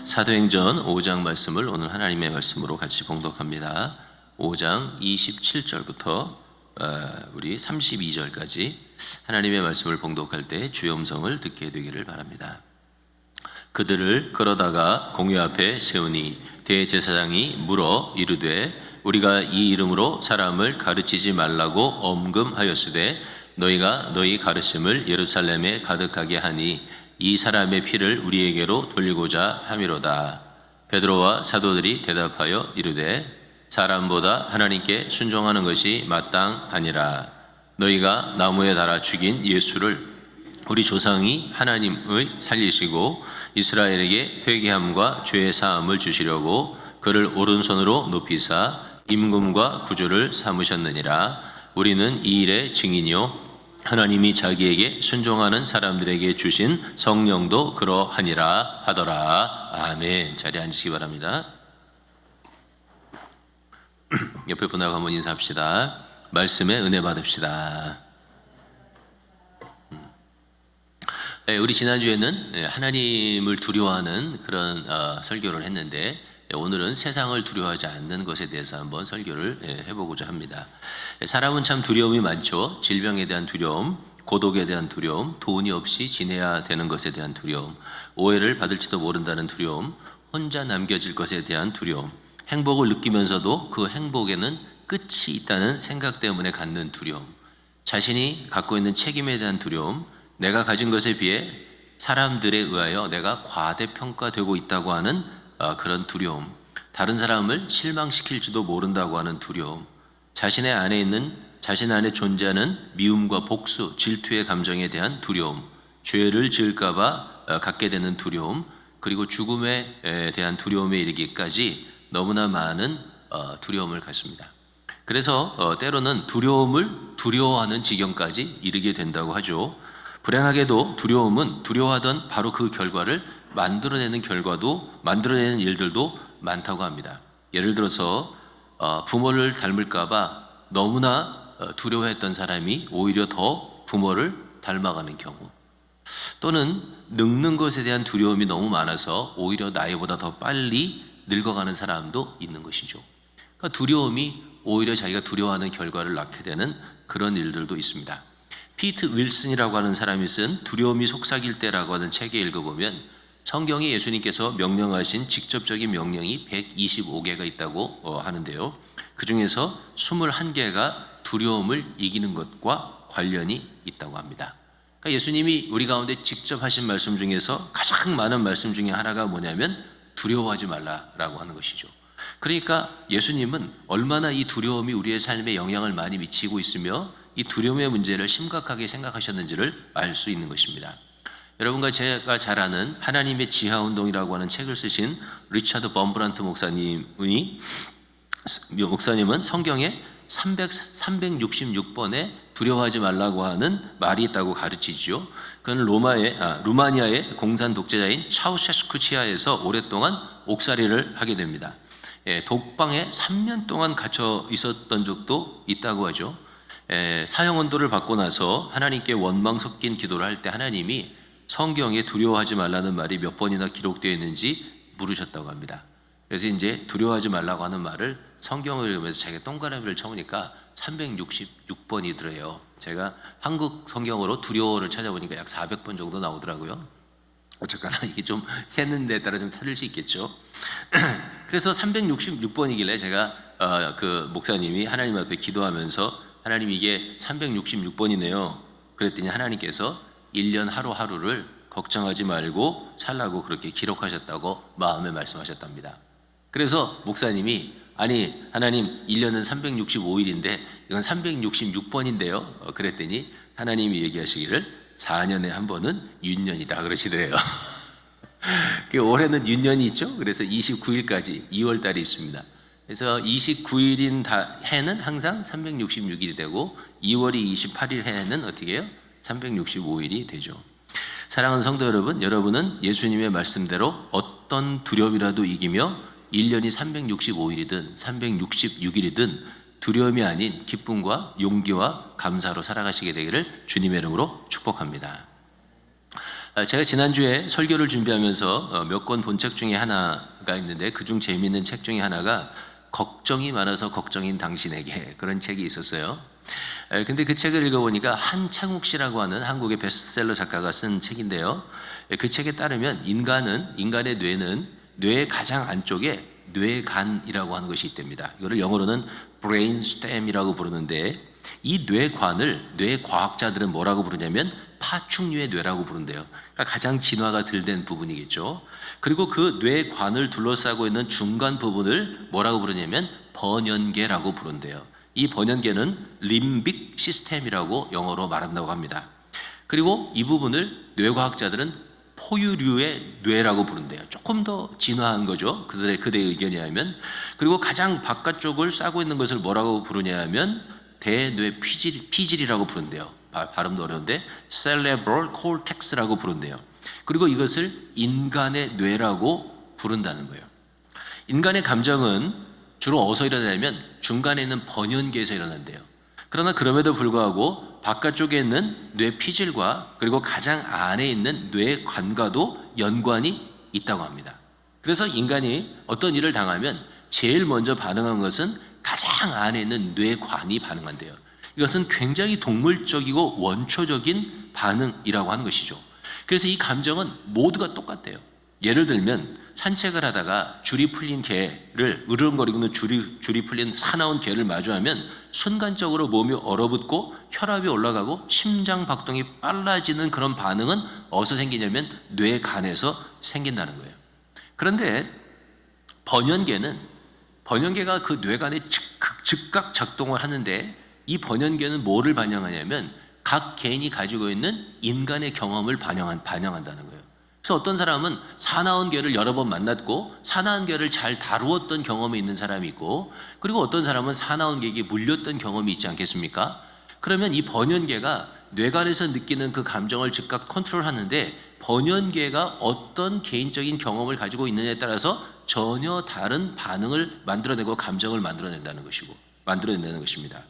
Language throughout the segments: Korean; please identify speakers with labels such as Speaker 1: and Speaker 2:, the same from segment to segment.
Speaker 1: 사도행전 5장 말씀을 오늘 하나님의 말씀으로 같이 봉독합니다. 5장 27절부터 우리 32절까지 하나님의 말씀을 봉독할 때 주의 음성을 듣게 되기를 바랍니다. 그들을 끌어다가 공회 앞에 세우니 대제사장이 물어 이르되 우리가 이 이름으로 사람을 가르치지 말라고 엄금하였으되 너희가 너희 가르침을 예루살렘에 가득하게 하니 이 사람의 피를 우리에게로 돌리고자 함이로다. 베드로와 사도들이 대답하여 이르되 사람보다 하나님께 순종하는 것이 마땅하니라. 너희가 나무에 달아 죽인 예수를 우리 조상이 하나님의 살리시고 이스라엘에게 회개함과 죄의 사함을 주시려고 그를 오른손으로 높이사 임금과 구주를 삼으셨느니라. 우리는 이 일의 증인이요 하나님이 자기에게 순종하는 사람들에게 주신 성령도 그러하니라 하더라. 아멘. 자리에 앉으시기 바랍니다. 옆에 분하고 한번 인사합시다. 말씀에 은혜 받읍시다. 우리 지난주에는 하나님을 두려워하는 그런 설교를 했는데 오늘은 세상을 두려워하지 않는 것에 대해서 한번 설교를 해보고자 합니다. 사람은 참 두려움이 많죠. 질병에 대한 두려움, 고독에 대한 두려움, 돈이 없이 지내야 되는 것에 대한 두려움, 오해를 받을지도 모른다는 두려움, 혼자 남겨질 것에 대한 두려움, 행복을 느끼면서도 그 행복에는 끝이 있다는 생각 때문에 갖는 두려움, 자신이 갖고 있는 책임에 대한 두려움, 내가 가진 것에 비해 사람들에 의하여 내가 과대평가되고 있다고 하는 그런 두려움, 다른 사람을 실망시킬지도 모른다고 하는 두려움, 자신 안에 존재하는 미움과 복수, 질투의 감정에 대한 두려움, 죄를 지을까봐 갖게 되는 두려움, 그리고 죽음에 대한 두려움에 이르기까지 너무나 많은 두려움을 갖습니다. 그래서 때로는 두려움을 두려워하는 지경까지 이르게 된다고 하죠. 불행하게도 두려움은 두려워하던 바로 그 결과를 만들어내는 일들도 많다고 합니다. 예를 들어서 부모를 닮을까봐 너무나 두려워했던 사람이 오히려 더 부모를 닮아가는 경우, 또는 늙는 것에 대한 두려움이 너무 많아서 오히려 나이보다 더 빨리 늙어가는 사람도 있는 것이죠. 그러니까 두려움이 오히려 자기가 두려워하는 결과를 낳게 되는 그런 일들도 있습니다. 피트 윌슨이라고 하는 사람이 쓴 두려움이 속삭일 때라고 하는 책에 읽어보면 성경에 예수님께서 명령하신 직접적인 명령이 125개가 있다고 하는데요. 그 중에서 21개가 두려움을 이기는 것과 관련이 있다고 합니다. 그러니까 예수님이 우리 가운데 직접 하신 말씀 중에서 가장 많은 말씀 중에 하나가 뭐냐면 두려워하지 말라라고 하는 것이죠. 그러니까 예수님은 얼마나 이 두려움이 우리의 삶에 영향을 많이 미치고 있으며 이 두려움의 문제를 심각하게 생각하셨는지를 알 수 있는 것입니다. 여러분과 제가 잘 아는 하나님의 지하운동이라고 하는 책을 쓰신 리차드 범브란트 목사님은 성경에 366번에 두려워하지 말라고 하는 말이 있다고 가르치지요. 그는 루마니아의 공산 독재자인 차우셰스쿠 치하에서 오랫동안 옥살이를 하게 됩니다. 독방에 3년 동안 갇혀 있었던 적도 있다고 하죠. 사형 언도를 받고 나서 하나님께 원망 섞인 기도를 할 때 하나님이 성경에 두려워하지 말라는 말이 몇 번이나 기록되어 있는지 물으셨다고 합니다. 그래서 이제 두려워하지 말라고 하는 말을 성경을 읽으면서 자기가 동그라미를 쳐보니까 366번이더래요. 제가 한국 성경으로 두려워를 찾아보니까 약 400번 정도 나오더라고요. 어쨌거나 이게 좀 세는 데 따라 좀 틀릴 수 있겠죠. 그래서 366번이길래 제가 그 목사님이 하나님 앞에 기도하면서 하나님 이게 366번이네요. 그랬더니 하나님께서 1년 하루하루를 걱정하지 말고 살라고 그렇게 기록하셨다고 마음에 말씀하셨답니다. 그래서 목사님이 아니 하나님 1년은 365일인데 이건 366번인데요. 그랬더니 하나님이 얘기하시기를 4년에 한 번은 윤년이다 그러시더래요. 올해는 윤년이 있죠. 그래서 29일까지 2월 달이 있습니다. 그래서 29일인 해는 항상 366일이 되고 2월이 28일 해는 어떻게 해요? 365일이 되죠. 사랑하는 성도 여러분, 여러분은 예수님의 말씀대로 어떤 두려움이라도 이기며 1년이 365일이든 366일이든 두려움이 아닌 기쁨과 용기와 감사로 살아가시게 되기를 주님의 이름으로 축복합니다. 제가 지난주에 설교를 준비하면서 몇 권 본 책 중에 하나가 있는데 그중 재미있는 책 중에 하나가 걱정이 많아서 걱정인 당신에게, 그런 책이 있었어요. 근데 그 책을 읽어보니까 한창욱 씨라고 하는 한국의 베스트셀러 작가가 쓴 책인데요. 그 책에 따르면 인간의 뇌는 뇌의 가장 안쪽에 뇌간이라고 하는 것이 있답니다. 이거를 영어로는 브레인스템이라고 부르는데, 이 뇌관을 뇌과학자들은 뭐라고 부르냐면 파충류의 뇌라고 부른대요. 그러니까 가장 진화가 덜 된 부분이겠죠. 그리고 그 뇌관을 둘러싸고 있는 중간 부분을 뭐라고 부르냐면 번연계라고 부른대요. 이 번연계는 림빅 시스템이라고 영어로 말한다고 합니다. 그리고 이 부분을 뇌과학자들은 포유류의 뇌라고 부른대요. 조금 더 진화한 거죠. 그들의 의견에 의하면. 그리고 가장 바깥쪽을 싸고 있는 것을 뭐라고 부르냐 하면 대뇌 피질이라고 부른대요. 발음도 어려운데 cerebral cortex라고 부른대요. 그리고 이것을 인간의 뇌라고 부른다는 거예요. 인간의 감정은 주로 어디서 일어나냐면 중간에 있는 번연계에서 일어난대요. 그러나 그럼에도 불구하고 바깥쪽에 있는 뇌피질과 그리고 가장 안에 있는 뇌관과도 연관이 있다고 합니다. 그래서 인간이 어떤 일을 당하면 제일 먼저 반응한 것은 가장 안에 있는 뇌관이 반응한대요. 이것은 굉장히 동물적이고 원초적인 반응이라고 하는 것이죠. 그래서 이 감정은 모두가 똑같대요. 예를 들면 산책을 하다가 줄이 풀린 개를, 으르렁거리고 있는 줄이 풀린 사나운 개를 마주하면 순간적으로 몸이 얼어붙고 혈압이 올라가고 심장 박동이 빨라지는 그런 반응은 어디서 생기냐면 뇌간에서 생긴다는 거예요. 그런데 번연계가 그 뇌간에 즉각 작동을 하는데, 이 번연계는 뭐를 반영하냐면 각 개인이 가지고 있는 인간의 경험을 반영한다는 거예요. 그래서 어떤 사람은 사나운 개를 여러 번 만났고 사나운 개를 잘 다루었던 경험이 있는 사람이 있고, 그리고 어떤 사람은 사나운 개에게 물렸던 경험이 있지 않겠습니까? 그러면 이 번연계가 뇌관에서 느끼는 그 감정을 즉각 컨트롤하는데, 번연계가 어떤 개인적인 경험을 가지고 있느냐에 따라서 전혀 다른 반응을 만들어내고 감정을 만들어낸다는 것입니다.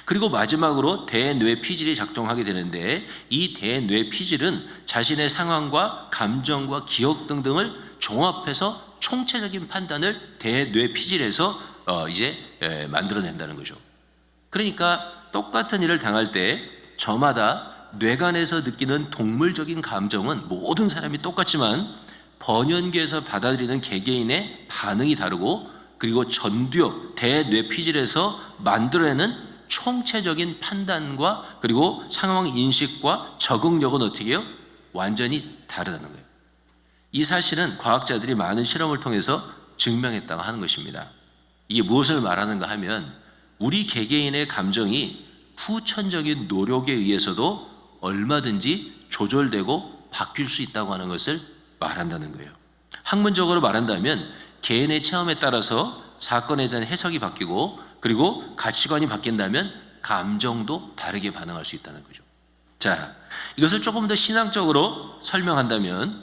Speaker 1: 그리고 마지막으로 대뇌피질이 작동하게 되는데, 이 대뇌피질은 자신의 상황과 감정과 기억 등등을 종합해서 총체적인 판단을 대뇌피질에서 만들어낸다는 거죠. 그러니까 똑같은 일을 당할 때 저마다 뇌관에서 느끼는 동물적인 감정은 모든 사람이 똑같지만 번연계에서 받아들이는 개개인의 반응이 다르고, 그리고 전두엽, 대뇌피질에서 만들어내는 총체적인 판단과 그리고 상황 인식과 적응력은 어떻게 해요? 완전히 다르다는 거예요. 이 사실은 과학자들이 많은 실험을 통해서 증명했다고 하는 것입니다. 이게 무엇을 말하는가 하면 우리 개개인의 감정이 후천적인 노력에 의해서도 얼마든지 조절되고 바뀔 수 있다고 하는 것을 말한다는 거예요. 학문적으로 말한다면 개인의 체험에 따라서 사건에 대한 해석이 바뀌고, 그리고 가치관이 바뀐다면 감정도 다르게 반응할 수 있다는 거죠. 자, 이것을 조금 더 신앙적으로 설명한다면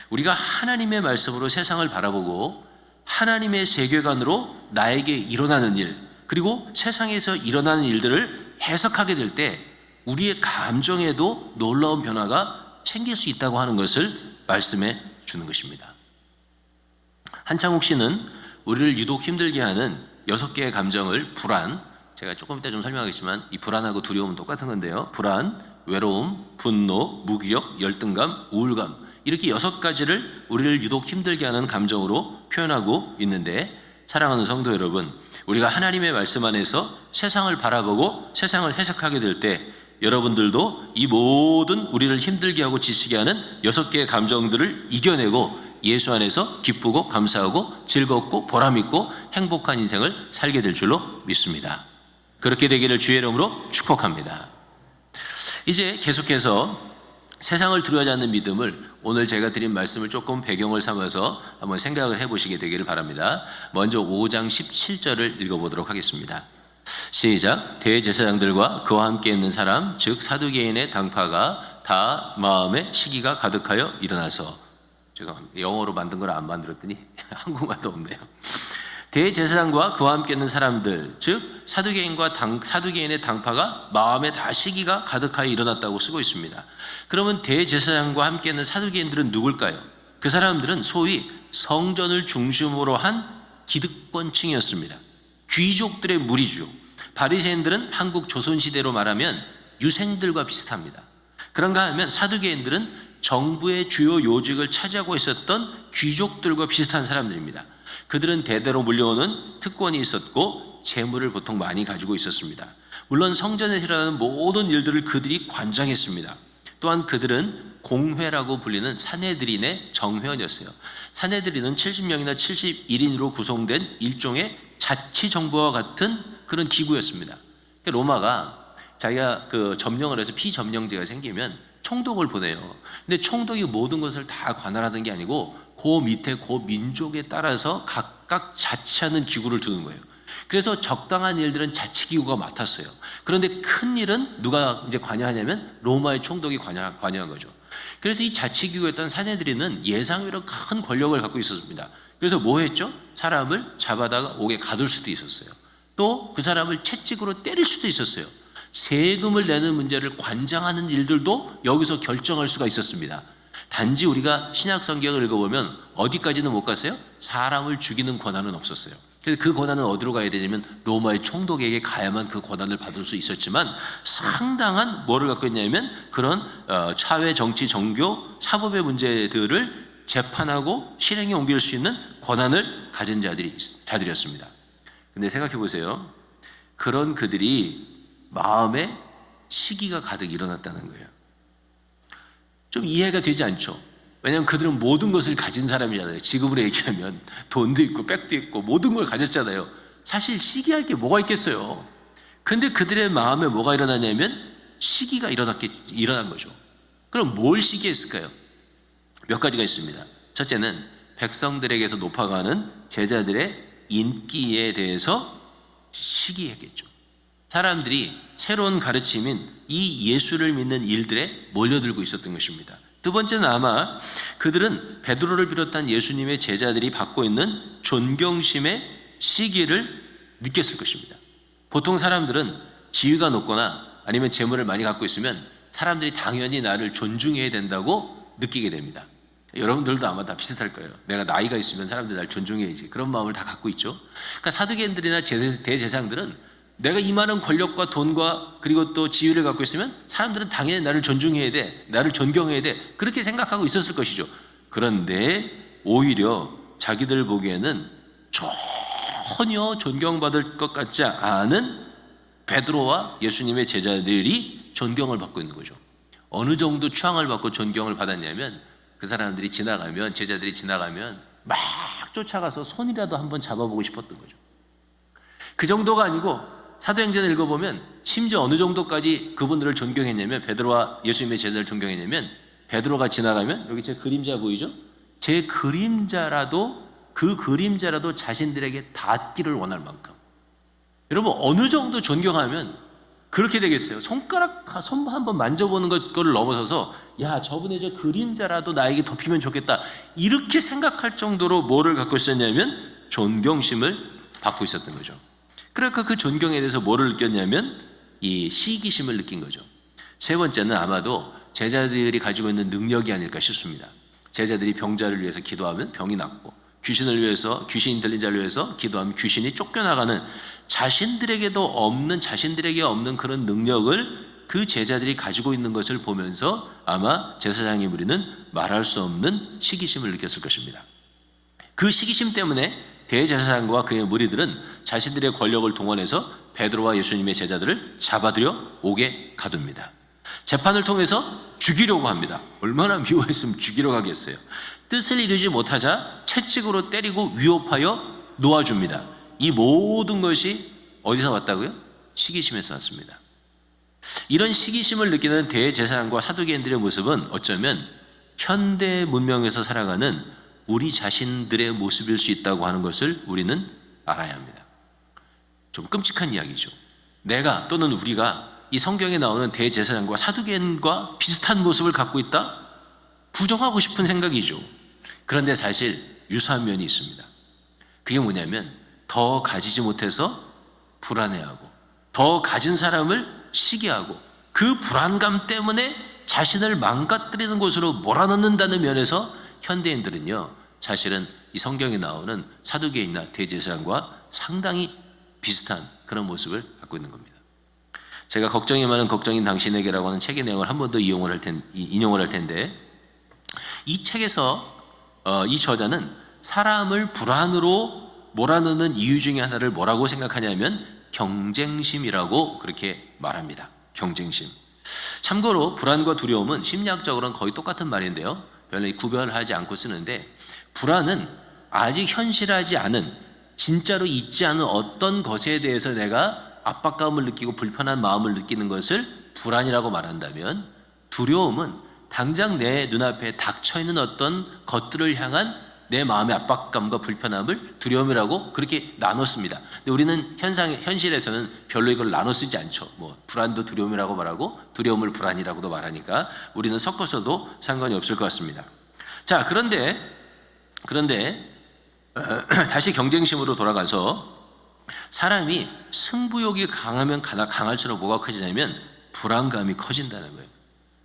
Speaker 1: 우리가 하나님의 말씀으로 세상을 바라보고 하나님의 세계관으로 나에게 일어나는 일, 그리고 세상에서 일어나는 일들을 해석하게 될 때 우리의 감정에도 놀라운 변화가 생길 수 있다고 하는 것을 말씀해 주는 것입니다. 한창욱 씨는 우리를 유독 힘들게 하는 6개의 감정을 불안, 제가 조금 이따 좀 설명하겠지만 이 불안하고 두려움은 똑같은 건데요. 불안, 외로움, 분노, 무기력, 열등감, 우울감, 이렇게 6가지를 우리를 유독 힘들게 하는 감정으로 표현하고 있는데, 사랑하는 성도 여러분, 우리가 하나님의 말씀 안에서 세상을 바라보고 세상을 해석하게 될 때 여러분들도 이 모든 우리를 힘들게 하고 지치게 하는 6개의 감정들을 이겨내고 예수 안에서 기쁘고 감사하고 즐겁고 보람있고 행복한 인생을 살게 될 줄로 믿습니다. 그렇게 되기를 주의 이름으로 축복합니다. 이제 계속해서 세상을 두려워하지 않는 믿음을, 오늘 제가 드린 말씀을 조금 배경을 삼아서 한번 생각을 해보시게 되기를 바랍니다. 먼저 5장 17절을 읽어보도록 하겠습니다. 시작. 대제사장들과 그와 함께 있는 사람 즉 사두개인의 당파가 다 마음에 시기가 가득하여 일어나서, 제가 영어로 만든 걸 안 만들었더니 한국말도 없네요. 대제사장과 그와 함께 있는 사람들 즉 사두개인의 당파가 마음에 다 시기가 가득하여 일어났다고 쓰고 있습니다. 그러면 대제사장과 함께하는 사두개인들은 누굴까요? 그 사람들은 소위 성전을 중심으로 한 기득권층이었습니다. 귀족들의 무리죠. 바리새인들은 한국 조선시대로 말하면 유생들과 비슷합니다. 그런가 하면 사두개인들은 정부의 주요 요직을 차지하고 있었던 귀족들과 비슷한 사람들입니다. 그들은 대대로 물려오는 특권이 있었고 재물을 보통 많이 가지고 있었습니다. 물론 성전에서 일어나는 모든 일들을 그들이 관장했습니다. 또한 그들은 공회라고 불리는 사내드린의 정회원이었어요. 사내드린은 70명이나 71인으로 구성된 일종의 자치정부와 같은 그런 기구였습니다. 로마가 자기가 점령을 해서 피점령제가 생기면 총독을 보내요. 근데 총독이 모든 것을 다 관할하는 게 아니고 그 밑에 그 민족에 따라서 각각 자치하는 기구를 두는 거예요. 그래서 적당한 일들은 자치기구가 맡았어요. 그런데 큰 일은 누가 이제 관여하냐면 로마의 총독이 관여한 거죠. 그래서 이 자치기구였던 사내들이는 예상외로 큰 권력을 갖고 있었습니다. 그래서 뭐 했죠? 사람을 잡아다가 옥에 가둘 수도 있었어요. 또 그 사람을 채찍으로 때릴 수도 있었어요. 세금을 내는 문제를 관장하는 일들도 여기서 결정할 수가 있었습니다. 단지 우리가 신약 성경을 읽어보면 어디까지는 못 갔어요? 사람을 죽이는 권한은 없었어요. 그래서 그 권한은 어디로 가야 되냐면 로마의 총독에게 가야만 그 권한을 받을 수 있었지만 상당한 뭐를 갖고 있냐면 그런 사회, 정치, 종교, 사법의 문제들을 재판하고 실행에 옮길 수 있는 권한을 가진 자들이었습니다. 근데 생각해 보세요. 그런 그들이 마음에 시기가 가득 일어났다는 거예요. 좀 이해가 되지 않죠? 왜냐하면 그들은 모든 것을 가진 사람이잖아요. 지금으로 얘기하면 돈도 있고 백도 있고 모든 걸 가졌잖아요. 사실 시기할 게 뭐가 있겠어요. 근데 그들의 마음에 뭐가 일어나냐면 시기가 일어난 거죠. 그럼 뭘 시기했을까요? 몇 가지가 있습니다. 첫째는 백성들에게서 높아가는 제자들의 인기에 대해서 시기했겠죠. 사람들이 새로운 가르침인 이 예수를 믿는 일들에 몰려들고 있었던 것입니다. 두 번째는 아마 그들은 베드로를 비롯한 예수님의 제자들이 받고 있는 존경심의 시기를 느꼈을 것입니다. 보통 사람들은 지위가 높거나 아니면 재물을 많이 갖고 있으면 사람들이 당연히 나를 존중해야 된다고 느끼게 됩니다. 여러분들도 아마 다 비슷할 거예요. 내가 나이가 있으면 사람들이 날 존중해야지. 그런 마음을 다 갖고 있죠. 그러니까 사두개인들이나 대제사장들은 내가 이만한 권력과 돈과 그리고 또 지위를 갖고 있으면 사람들은 당연히 나를 존중해야 돼, 나를 존경해야 돼, 그렇게 생각하고 있었을 것이죠. 그런데 오히려 자기들 보기에는 전혀 존경받을 것 같지 않은 베드로와 예수님의 제자들이 존경을 받고 있는 거죠. 어느 정도 추앙을 받고 존경을 받았냐면 그 사람들이 지나가면, 제자들이 지나가면 막 쫓아가서 손이라도 한번 잡아보고 싶었던 거죠. 그 정도가 아니고 사도행전을 읽어보면 심지어 어느 정도까지 그분들을 존경했냐면, 베드로와 예수님의 제자를 존경했냐면, 베드로가 지나가면 여기 제 그림자 보이죠? 제 그림자라도, 그 그림자라도 자신들에게 닿기를 원할 만큼. 여러분 어느 정도 존경하면 그렇게 되겠어요? 손 한번 만져보는 거를 넘어서서 야, 저분의 저 그림자라도 나에게 덮이면 좋겠다, 이렇게 생각할 정도로 뭐를 갖고 있었냐면 존경심을 받고 있었던 거죠. 그러니까 그 존경에 대해서 뭐를 느꼈냐면 이 시기심을 느낀 거죠. 세 번째는 아마도 제자들이 가지고 있는 능력이 아닐까 싶습니다. 제자들이 병자를 위해서 기도하면 병이 낫고, 귀신을 위해서, 귀신 들린 자를 위해서 기도하면 귀신이 쫓겨나가는, 자신들에게 없는 그런 능력을 그 제자들이 가지고 있는 것을 보면서 아마 제사장의 무리는 말할 수 없는 시기심을 느꼈을 것입니다. 그 시기심 때문에 대제사장과 그의 무리들은 자신들의 권력을 동원해서 베드로와 예수님의 제자들을 잡아들여 옥에 가둡니다. 재판을 통해서 죽이려고 합니다. 얼마나 미워했으면 죽이려고 하겠어요. 뜻을 이루지 못하자 채찍으로 때리고 위협하여 놓아줍니다. 이 모든 것이 어디서 왔다고요? 시기심에서 왔습니다. 이런 시기심을 느끼는 대제사장과 사두개인들의 모습은 어쩌면 현대 문명에서 살아가는 우리 자신들의 모습일 수 있다고 하는 것을 우리는 알아야 합니다. 좀 끔찍한 이야기죠. 내가 또는 우리가 이 성경에 나오는 대제사장과 사두개인과 비슷한 모습을 갖고 있다? 부정하고 싶은 생각이죠. 그런데 사실 유사한 면이 있습니다. 그게 뭐냐면 더 가지지 못해서 불안해하고, 더 가진 사람을 시기하고, 그 불안감 때문에 자신을 망가뜨리는 곳으로 몰아넣는다는 면에서 현대인들은요, 사실은 이 성경에 나오는 사두개인이나 대제사장과 상당히 비슷한 그런 모습을 갖고 있는 겁니다. 제가 걱정이 많은 걱정인 당신에게라고 하는 책의 내용을 한 번 더 인용을 할 텐데, 이 책에서 이 저자는 사람을 불안으로 몰아넣는 이유 중에 하나를 뭐라고 생각하냐면 경쟁심이라고 그렇게 말합니다. 경쟁심. 참고로 불안과 두려움은 심리학적으로는 거의 똑같은 말인데요, 별로 구별하지 않고 쓰는데, 불안은 아직 현실하지 않은, 진짜로 있지 않은 어떤 것에 대해서 내가 압박감을 느끼고 불편한 마음을 느끼는 것을 불안이라고 말한다면, 두려움은 당장 내 눈앞에 닥쳐있는 어떤 것들을 향한 내 마음의 압박감과 불편함을 두려움이라고 그렇게 나눴습니다. 근데 우리는 현실에서는 별로 이걸 나눠 쓰지 않죠. 뭐 불안도 두려움이라고 말하고 두려움을 불안이라고도 말하니까 우리는 섞어서도 상관이 없을 것 같습니다. 자, 그런데 다시 경쟁심으로 돌아가서, 사람이 승부욕이 강하면 강할수록 뭐가 커지냐면 불안감이 커진다는 거예요.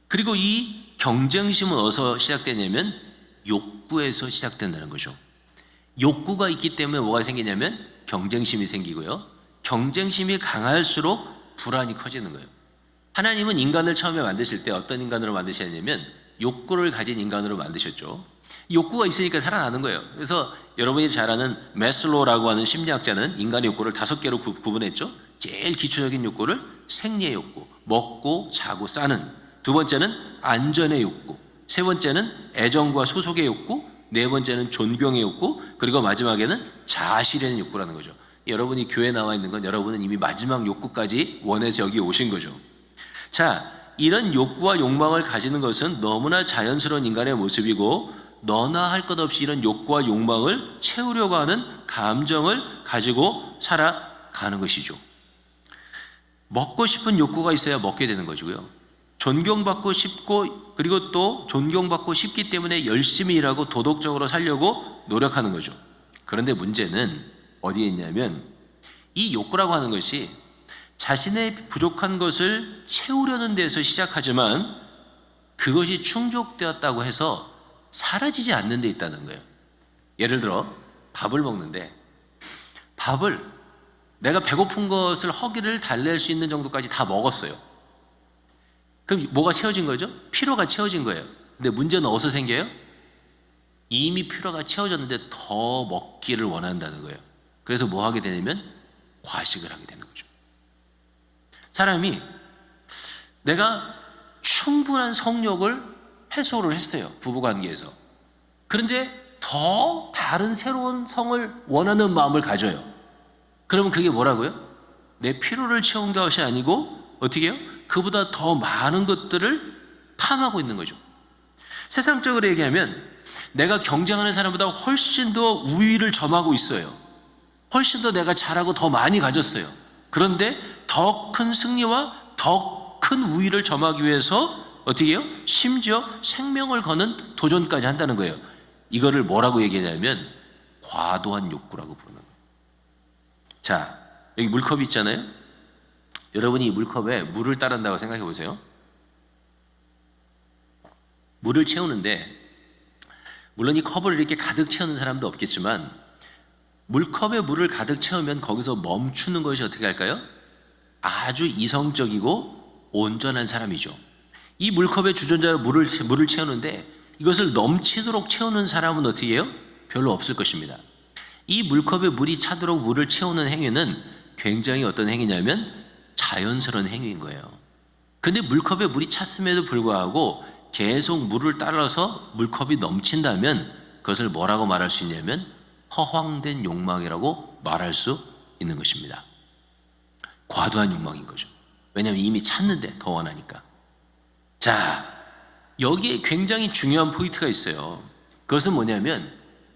Speaker 1: 그리고 이 경쟁심은 어디서 시작되냐면 욕구에서 시작된다는 거죠. 욕구가 있기 때문에 뭐가 생기냐면 경쟁심이 생기고요, 경쟁심이 강할수록 불안이 커지는 거예요. 하나님은 인간을 처음에 만드실 때 어떤 인간으로 만드셨냐면 욕구를 가진 인간으로 만드셨죠. 욕구가 있으니까 살아나는 거예요. 그래서 여러분이 잘 아는 매슬로우라고 하는 심리학자는 인간의 욕구를 5개로 구분했죠. 제일 기초적인 욕구를 생리의 욕구, 먹고 자고 싸는, 두 번째는 안전의 욕구, 세 번째는 애정과 소속의 욕구, 네 번째는 존경의 욕구, 그리고 마지막에는 자아실현의 욕구라는 거죠. 여러분이 교회에 나와 있는 건 여러분은 이미 마지막 욕구까지 원해서 여기 오신 거죠. 자, 이런 욕구와 욕망을 가지는 것은 너무나 자연스러운 인간의 모습이고, 너나 할 것 없이 이런 욕구와 욕망을 채우려고 하는 감정을 가지고 살아가는 것이죠. 먹고 싶은 욕구가 있어야 먹게 되는 것이고요, 존경받고 싶고, 그리고 또 존경받고 싶기 때문에 열심히 일하고 도덕적으로 살려고 노력하는 거죠. 그런데 문제는 어디에 있냐면, 이 욕구라고 하는 것이 자신의 부족한 것을 채우려는 데서 시작하지만 그것이 충족되었다고 해서 사라지지 않는 데 있다는 거예요. 예를 들어 밥을 먹는데, 밥을 내가 배고픈 것을 허기를 달랠 수 있는 정도까지 다 먹었어요. 그럼 뭐가 채워진 거죠? 피로가 채워진 거예요. 근데 문제는 어디서 생겨요? 이미 피로가 채워졌는데 더 먹기를 원한다는 거예요. 그래서 뭐 하게 되냐면 과식을 하게 되는 거죠. 사람이 내가 충분한 성욕을 해소를 했어요, 부부관계에서. 그런데 더 다른 새로운 성을 원하는 마음을 가져요. 그러면 그게 뭐라고요? 내 피로를 채운 것이 아니고 어떻게 해요? 그보다 더 많은 것들을 탐하고 있는 거죠. 세상적으로 얘기하면 내가 경쟁하는 사람보다 훨씬 더 우위를 점하고 있어요. 훨씬 더 내가 잘하고 더 많이 가졌어요. 그런데 더 큰 승리와 더 큰 우위를 점하기 위해서 어떻게 해요? 심지어 생명을 거는 도전까지 한다는 거예요. 이거를 뭐라고 얘기하냐면 과도한 욕구라고 부르는 거예요. 자, 여기 물컵이 있잖아요. 여러분이 이 물컵에 물을 따른다고 생각해 보세요. 물을 채우는데, 물론 이 컵을 이렇게 가득 채우는 사람도 없겠지만, 물컵에 물을 가득 채우면 거기서 멈추는 것이 어떻게 할까요? 아주 이성적이고 온전한 사람이죠. 이 물컵에 주전자로 물을 채우는데 이것을 넘치도록 채우는 사람은 어떻게 해요? 별로 없을 것입니다. 이 물컵에 물이 차도록 물을 채우는 행위는 굉장히 어떤 행위냐면 자연스러운 행위인 거예요. 근데 물컵에 물이 찼음에도 불구하고 계속 물을 따라서 물컵이 넘친다면 그것을 뭐라고 말할 수 있냐면 허황된 욕망이라고 말할 수 있는 것입니다. 과도한 욕망인 거죠. 왜냐하면 이미 찼는데 더 원하니까. 자, 여기에 굉장히 중요한 포인트가 있어요. 그것은 뭐냐면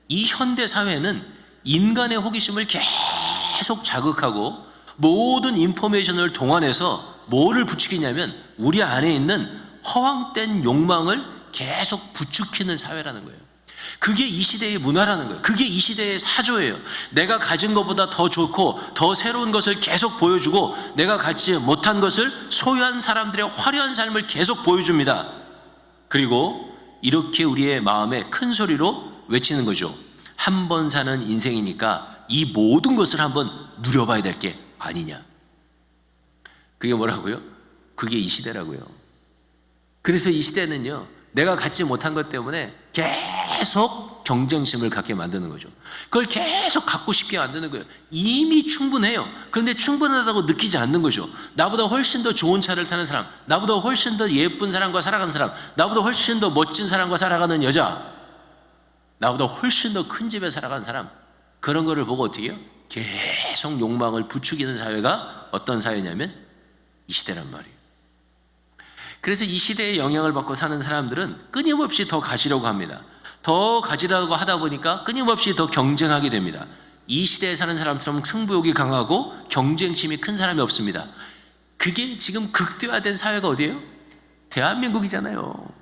Speaker 1: 이 현대 사회는 인간의 호기심을 계속 자극하고 모든 인포메이션을 동원해서 뭐를 부추기냐면 우리 안에 있는 허황된 욕망을 계속 부추기는 사회라는 거예요. 그게 이 시대의 문화라는 거예요. 그게 이 시대의 사조예요. 내가 가진 것보다 더 좋고 더 새로운 것을 계속 보여주고 내가 갖지 못한 것을 소유한 사람들의 화려한 삶을 계속 보여줍니다. 그리고 이렇게 우리의 마음에 큰 소리로 외치는 거죠. 한 번 사는 인생이니까 이 모든 것을 한번 누려봐야 될 게 아니냐. 그게 뭐라고요? 그게 이 시대라고요. 그래서 이 시대는요, 내가 갖지 못한 것 때문에 계속 경쟁심을 갖게 만드는 거죠. 그걸 계속 갖고 싶게 만드는 거예요. 이미 충분해요. 그런데 충분하다고 느끼지 않는 거죠. 나보다 훨씬 더 좋은 차를 타는 사람, 나보다 훨씬 더 예쁜 사람과 살아가는 사람, 나보다 훨씬 더 멋진 사람과 살아가는 여자, 나보다 훨씬 더 큰 집에 살아가는 사람, 그런 거를 보고 어떻게 해요? 계속 욕망을 부추기는 사회가 어떤 사회냐면 이 시대란 말이에요. 그래서 이 시대의 영향을 받고 사는 사람들은 끊임없이 더 가지려고 합니다. 더 가지려고 하다 보니까 끊임없이 더 경쟁하게 됩니다. 이 시대에 사는 사람처럼 승부욕이 강하고 경쟁심이 큰 사람이 없습니다. 그게 지금 극대화된 사회가 어디예요? 대한민국이잖아요.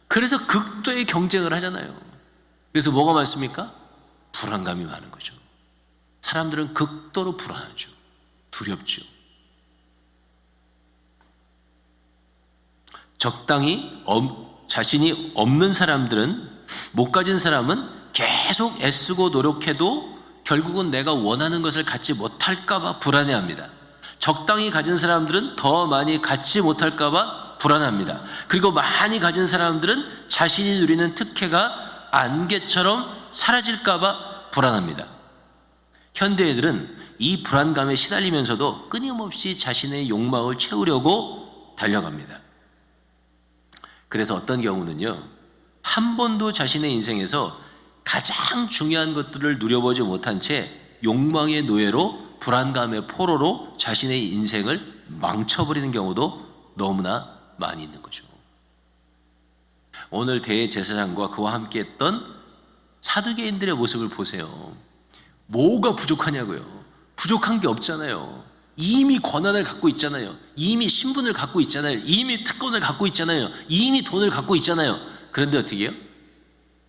Speaker 1: 그래서 극도의 경쟁을 하잖아요. 그래서 뭐가 많습니까? 불안감이 많은 거죠. 사람들은 극도로 불안하죠. 두렵죠. 적당히 자신이 없는 사람들은, 못 가진 사람은 계속 애쓰고 노력해도 결국은 내가 원하는 것을 갖지 못할까 봐 불안해합니다. 적당히 가진 사람들은 더 많이 갖지 못할까 봐 불안합니다. 그리고 많이 가진 사람들은 자신이 누리는 특혜가 안개처럼 사라질까 봐 불안합니다. 현대 애들은 이 불안감에 시달리면서도 끊임없이 자신의 욕망을 채우려고 달려갑니다. 그래서 어떤 경우는요, 한 번도 자신의 인생에서 가장 중요한 것들을 누려보지 못한 채 욕망의 노예로, 불안감의 포로로 자신의 인생을 망쳐버리는 경우도 너무나 많이 있는 거죠. 오늘 대제사장과 그와 함께 했던 사두개인들의 모습을 보세요. 뭐가 부족하냐고요. 부족한 게 없잖아요. 이미 권한을 갖고 있잖아요. 이미 신분을 갖고 있잖아요. 이미 특권을 갖고 있잖아요. 이미 돈을 갖고 있잖아요. 그런데 어떻게 해요?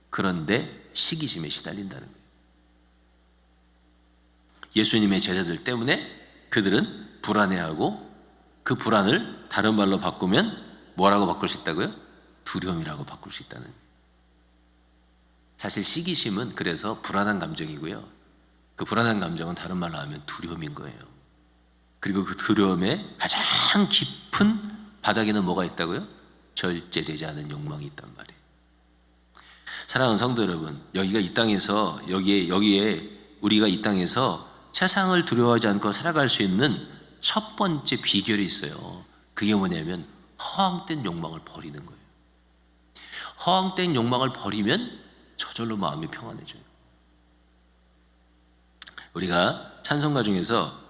Speaker 1: 그런데 시기심에 시달린다는 거예요. 예수님의 제자들 때문에 그들은 불안해하고 그 불안을 다른 말로 바꾸면 뭐라고 바꿀 수 있다고요? 두려움이라고 바꿀 수 있다는 거예요. 사실 시기심은 그래서 불안한 감정이고요. 그 불안한 감정은 다른 말로 하면 두려움인 거예요. 그리고 그 두려움의 가장 깊은 바닥에는 뭐가 있다고요? 절제되지 않은 욕망이 있단 말이에요. 사랑하는 성도 여러분, 여기가 이 땅에서 여기에 우리가 이 땅에서 세상을 두려워하지 않고 살아갈 수 있는 첫 번째 비결이 있어요. 그게 뭐냐면 허황된 욕망을 버리는 거예요. 허황된 욕망을 버리면 저절로 마음이 평안해져요. 우리가 찬송가 중에서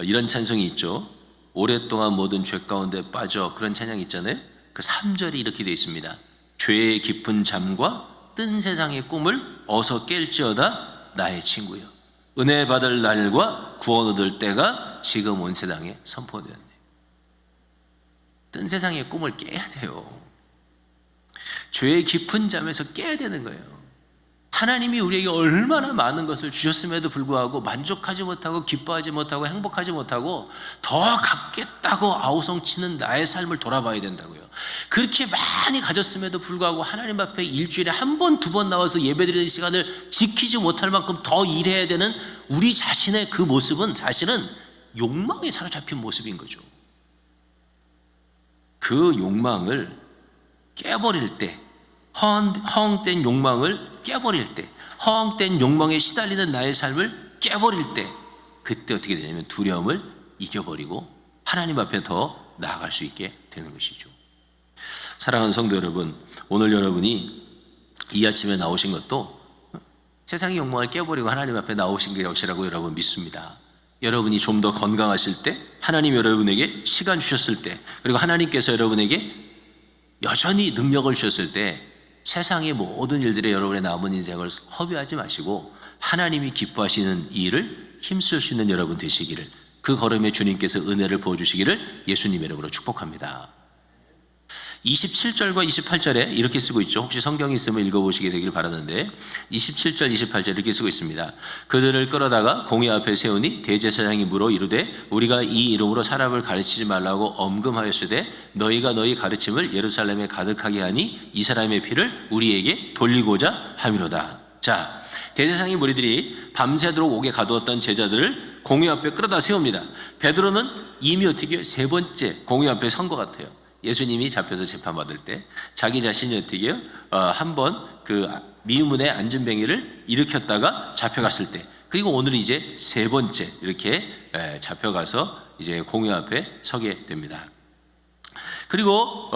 Speaker 1: 이런 찬송이 있죠. 오랫동안 모든 죄 가운데 빠져, 그런 찬양이 있잖아요. 그 3절이 이렇게 되어 있습니다. 죄의 깊은 잠과 뜬 세상의 꿈을 어서 깰지어다 나의 친구여. 은혜 받을 날과 구원 얻을 때가 지금 온 세상에 선포되었네. 뜬 세상의 꿈을 깨야 돼요. 죄의 깊은 잠에서 깨야 되는 거예요. 하나님이 우리에게 얼마나 많은 것을 주셨음에도 불구하고 만족하지 못하고 기뻐하지 못하고 행복하지 못하고 더 갖겠다고 아우성치는 나의 삶을 돌아봐야 된다고요. 그렇게 많이 가졌음에도 불구하고 하나님 앞에 일주일에 한 번, 두 번 나와서 예배드리는 시간을 지키지 못할 만큼 더 일해야 되는 우리 자신의 그 모습은 사실은 욕망에 사로잡힌 모습인 거죠. 그 욕망을 깨버릴 때, 허황된 욕망을 깨버릴 때, 허황된 욕망에 시달리는 나의 삶을 깨버릴 때, 그때 어떻게 되냐면 두려움을 이겨버리고 하나님 앞에 더 나아갈 수 있게 되는 것이죠. 사랑하는 성도 여러분, 오늘 여러분이 이 아침에 나오신 것도 세상의 욕망을 깨버리고 하나님 앞에 나오신 것이라고 여러분 믿습니다. 여러분이 좀 더 건강하실 때, 하나님 여러분에게 시간 주셨을 때, 그리고 하나님께서 여러분에게 여전히 능력을 주셨을 때 세상의 모든 일들에 여러분의 남은 인생을 허비하지 마시고 하나님이 기뻐하시는 일을 힘쓸 수 있는 여러분 되시기를, 그 걸음에 주님께서 은혜를 부어주시기를 예수님의 이름으로 축복합니다. 27절과 28절에 이렇게 쓰고 있죠. 혹시 성경이 있으면 읽어보시게 되길 바라는데 27절 28절 이렇게 쓰고 있습니다. 그들을 끌어다가 공회 앞에 세우니 대제사장이 물어 이르되 우리가 이 이름으로 사람을 가르치지 말라고 엄금하였으되 너희가 너희 가르침을 예루살렘에 가득하게 하니 이 사람의 피를 우리에게 돌리고자 함이로다. 자, 대제사장의 무리들이 밤새도록 옥에 가두었던 제자들을 공회 앞에 끌어다 세웁니다. 베드로는 이미 어떻게 세 번째 공회 앞에 선 것 같아요. 예수님이 잡혀서 재판받을 때 자기 자신이 어떻게 한번 그 미문의 안전뱅이를 일으켰다가 잡혀갔을 때, 그리고 오늘 이제 세 번째 이렇게 잡혀가서 이제 공회 앞에 서게 됩니다. 그리고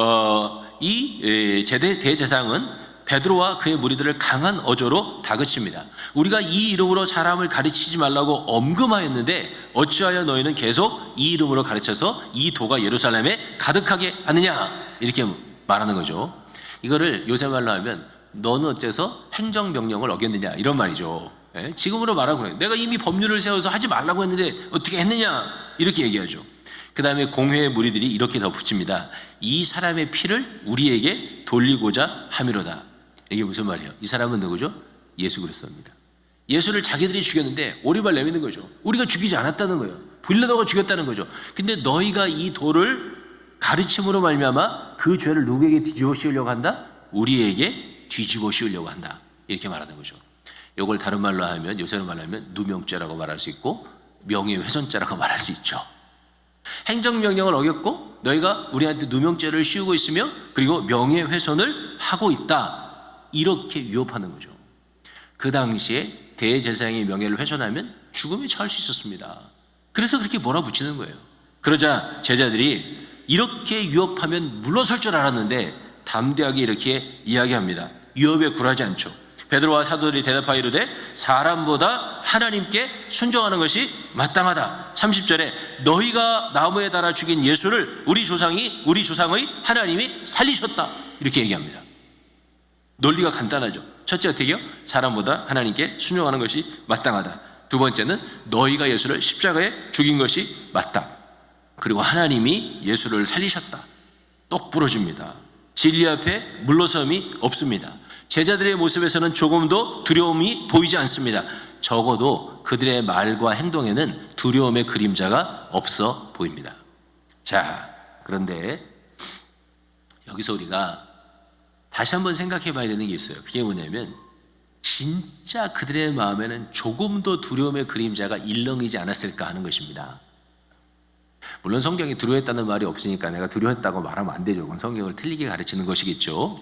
Speaker 1: 이 대제사장은 베드로와 그의 무리들을 강한 어조로 다그칩니다. 우리가 이 이름으로 사람을 가르치지 말라고 엄금하였는데 어찌하여 너희는 계속 이 이름으로 가르쳐서 이 도가 예루살렘에 가득하게 하느냐, 이렇게 말하는 거죠. 이거를 요새 말로 하면 너는 어째서 행정명령을 어겼느냐, 이런 말이죠. 지금으로 말하고 그래요. 내가 이미 법률을 세워서 하지 말라고 했는데 어떻게 했느냐, 이렇게 얘기하죠. 그 다음에 공회의 무리들이 이렇게 덧붙입니다. 이 사람의 피를 우리에게 돌리고자 함이로다. 이게 무슨 말이에요? 이 사람은 누구죠? 예수 그리스도입니다. 예수를 자기들이 죽였는데 오리발 내미는 거죠. 우리가 죽이지 않았다는 거예요. 빌라도가 죽였다는 거죠. 근데 너희가 이 도를 가르침으로 말미암아 그 죄를 누구에게 뒤집어 씌우려고 한다? 우리에게 뒤집어 씌우려고 한다. 이렇게 말하는 거죠. 이걸 다른 말로 하면, 요새로 말하면 누명죄라고 말할 수 있고 명예훼손죄라고 말할 수 있죠. 행정명령을 어겼고 너희가 우리한테 누명죄를 씌우고 있으며 그리고 명예훼손을 하고 있다, 이렇게 위협하는 거죠. 그 당시에 대제사장의 명예를 훼손하면 죽음에 처할 수 있었습니다. 그래서 그렇게 몰아붙이는 거예요. 그러자 제자들이 이렇게 위협하면 물러설 줄 알았는데 담대하게 이렇게 이야기합니다. 위협에 굴하지 않죠. 베드로와 사도들이 대답하여 이르되 사람보다 하나님께 순종하는 것이 마땅하다. 30절에 너희가 나무에 달아 죽인 예수를 우리 조상의 하나님이 살리셨다, 이렇게 얘기합니다. 논리가 간단하죠. 첫째 어떻게요? 사람보다 하나님께 순종하는 것이 마땅하다. 두 번째는 너희가 예수를 십자가에 죽인 것이 맞다. 그리고 하나님이 예수를 살리셨다. 똑 부러집니다. 진리 앞에 물러섬이 없습니다. 제자들의 모습에서는 조금도 두려움이 보이지 않습니다. 적어도 그들의 말과 행동에는 두려움의 그림자가 없어 보입니다. 자, 그런데 여기서 우리가 다시 한번 생각해 봐야 되는 게 있어요. 그게 뭐냐면 진짜 그들의 마음에는 조금도 두려움의 그림자가 일렁이지 않았을까 하는 것입니다. 물론 성경에 두려워했다는 말이 없으니까 내가 두려워했다고 말하면 안 되죠. 그건 성경을 틀리게 가르치는 것이겠죠.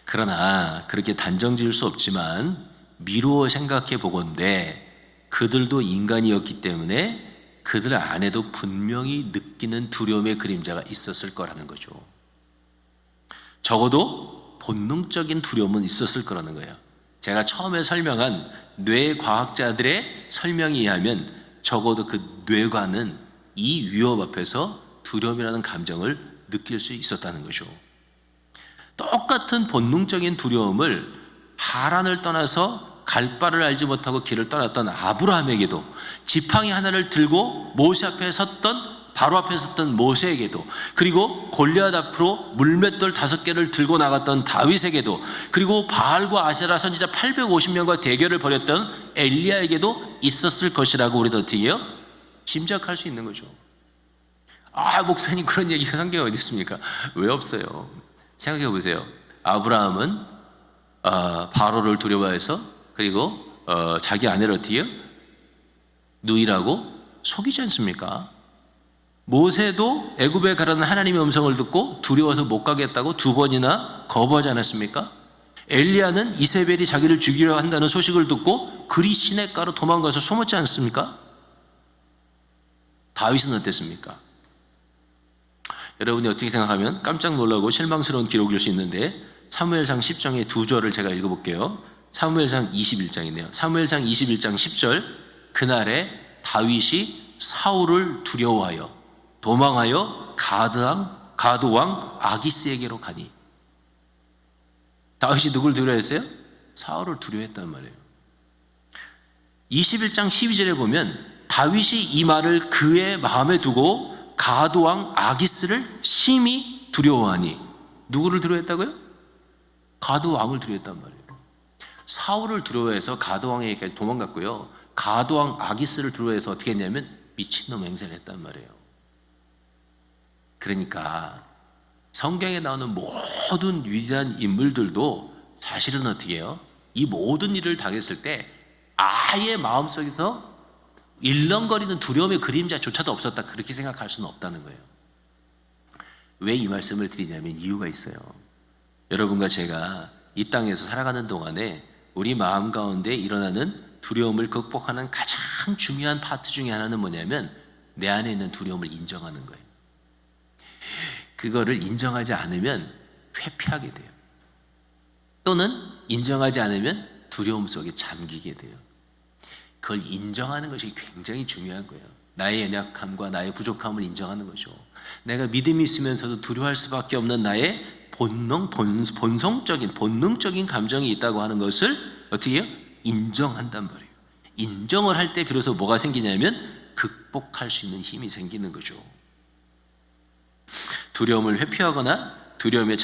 Speaker 1: 그러나 그렇게 단정 지을 수 없지만 미루어 생각해 보건대 그들도 인간이었기 때문에 그들 안에도 분명히 느끼는 두려움의 그림자가 있었을 거라는 거죠. 적어도 본능적인 두려움은 있었을 거라는 거예요. 제가 처음에 설명한 뇌과학자들의 설명에 의하면 적어도 그 뇌관은 이 위협 앞에서 두려움이라는 감정을 느낄 수 있었다는 거죠. 똑같은 본능적인 두려움을 하란을 떠나서 갈 바를 알지 못하고 길을 떠났던 아브라함에게도, 지팡이 하나를 들고 모세 앞에 섰던 바로 앞에 섰던 모세에게도, 그리고 골리앗 앞으로 물맷돌 5개를 들고 나갔던 다윗에게도, 그리고 바알과 아세라 선지자 850명과 대결을 벌였던 엘리야에게도 있었을 것이라고 우리도 어떻게 해요? 짐작할 수 있는 거죠. 아, 목사님 그런 얘기가 성경에 어디 있습니까? 왜 없어요? 생각해 보세요. 아브라함은 바로를 두려워해서, 그리고 자기 아내를 어떻게 해요? 누이라고 속이지 않습니까? 모세도 애굽에 가라는 하나님의 음성을 듣고 두려워서 못 가겠다고 2번이나 거부하지 않았습니까? 엘리야는 이세벨이 자기를 죽이려 한다는 소식을 듣고 그리 시냇가로 도망가서 숨었지 않습니까? 다윗은 어땠습니까? 여러분이 어떻게 생각하면 깜짝 놀라고 실망스러운 기록일 수 있는데, 사무엘상 10장의 2절을 제가 읽어볼게요. 사무엘상 21장이네요. 사무엘상 21장 10절. 그날에 다윗이 사울을 두려워하여 도망하여 가드왕 아기스에게로 가니. 다윗이 누굴 두려워했어요? 사울을 두려워했단 말이에요. 21장 12절에 보면 다윗이 이 말을 그의 마음에 두고 가드왕 아기스를 심히 두려워하니 누구를 두려워했다고요? 가드 왕을 두려워했단 말이에요. 사울을 두려워해서 가드 왕에게 도망갔고요. 가드 왕 아기스를 두려워해서 어떻게 했냐면 미친놈 행세를 했단 말이에요. 그러니까 성경에 나오는 모든 위대한 인물들도 사실은 어떻게 해요? 이 모든 일을 당했을 때 아예 마음속에서 일렁거리는 두려움의 그림자조차도 없었다, 그렇게 생각할 수는 없다는 거예요. 왜 이 말씀을 드리냐면 이유가 있어요. 여러분과 제가 이 땅에서 살아가는 동안에 우리 마음 가운데 일어나는 두려움을 극복하는 가장 중요한 파트 중에 하나는 뭐냐면 내 안에 있는 두려움을 인정하는 거예요. 그거를 인정하지 않으면 회피하게 돼요. 또는 인정하지 않으면 두려움 속에 잠기게 돼요. 그걸 인정하는 것이 굉장히 중요한 거예요. 나의 연약함과 나의 부족함을 인정하는 거죠. 내가 믿음이 있으면서도 두려워할 수밖에 없는 나의 본능적인 감정이 있다고 하는 것을 어떻게 해요? 인정한단 말이에요. 인정을 할 때 비로소 뭐가 생기냐면 극복할 수 있는 힘이 생기는 거죠. 두려움을 회피하거나 두려움에